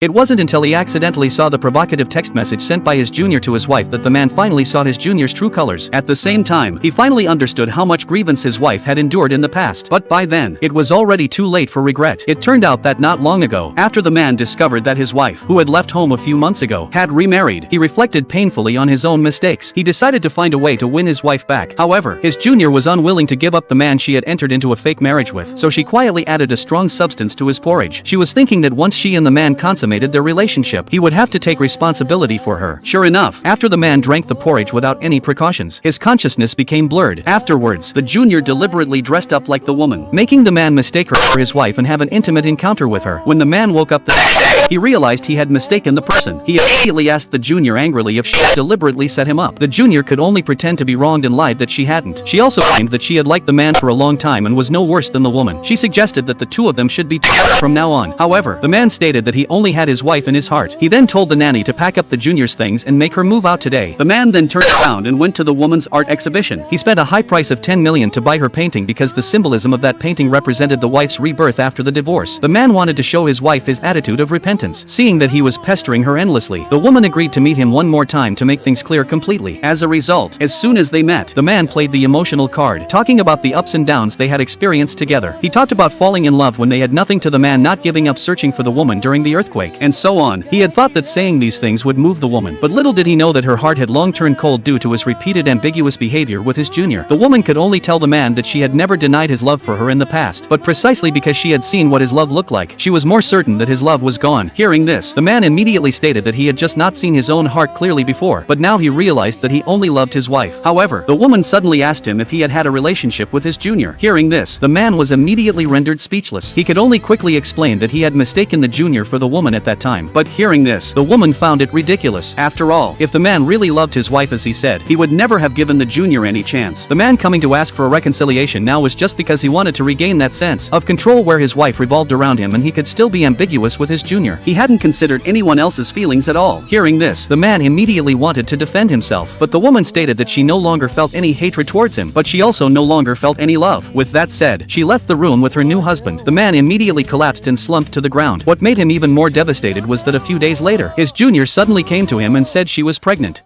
It wasn't until he accidentally saw the provocative text message sent by his junior to his wife that the man finally saw his junior's true colors. At the same time, he finally understood how much grievance his wife had endured in the past. But by then, it was already too late for regret. It turned out that not long ago, after the man discovered that his wife, who had left home a few months ago, had remarried, he reflected painfully on his own mistakes. He decided to find a way to win his wife back. However, his junior was unwilling to give up the man she had entered into a fake marriage with, so she quietly added a strong substance to his porridge. She was thinking that once she and the man consummated their relationship, he would have to take responsibility for her. Sure enough, after the man drank the porridge without any precautions, his consciousness became blurred. Afterwards, the junior deliberately dressed up like the woman, making the man mistake her for his wife and have an intimate encounter with her. When the man woke up he realized he had mistaken the person. He immediately asked the junior angrily if she had deliberately set him up. The junior could only pretend to be wronged and lied that she hadn't. She also claimed that she had liked the man for a long time and was no worse than the woman. She suggested that the two of them should be together from now on. However, the man stated that he only had his wife in his heart. He then told the nanny to pack up the junior's things and make her move out today. The man then turned around and went to the woman's art exhibition. He spent a high price of 10 million to buy her painting because the symbolism of that painting represented the wife's rebirth after the divorce. The man wanted to show his wife his attitude of repentance. Seeing that he was pestering her endlessly, the woman agreed to meet him one more time to make things clear completely. As a result, as soon as they met, the man played the emotional card, talking about the ups and downs they had experienced together. He talked about falling in love when they had nothing, to the man not giving up searching for the woman during the earthquake, and so on. He had thought that saying these things would move the woman, but little did he know that her heart had long turned cold due to his repeated ambiguous behavior with his junior. The woman could only tell the man that she had never denied his love for her in the past, but precisely because she had seen what his love looked like, she was more certain that his love was gone. Hearing this, the man immediately stated that he had just not seen his own heart clearly before, but now he realized that he only loved his wife. However, the woman suddenly asked him if he had had a relationship with his junior. Hearing this, the man was immediately rendered speechless. He could only quickly explain that he had mistaken the junior for the woman at that time. But hearing this, the woman found it ridiculous. After all, if the man really loved his wife as he said, he would never have given the junior any chance. The man coming to ask for a reconciliation now was just because he wanted to regain that sense of control where his wife revolved around him and he could still be ambiguous with his junior. He hadn't considered anyone else's feelings at all. Hearing this, the man immediately wanted to defend himself, but the woman stated that she no longer felt any hatred towards him, but she also no longer felt any love. With that said, she left the room with her new husband. The man immediately collapsed and slumped to the ground. What made him even more devastated was that a few days later, his junior suddenly came to him and said she was pregnant.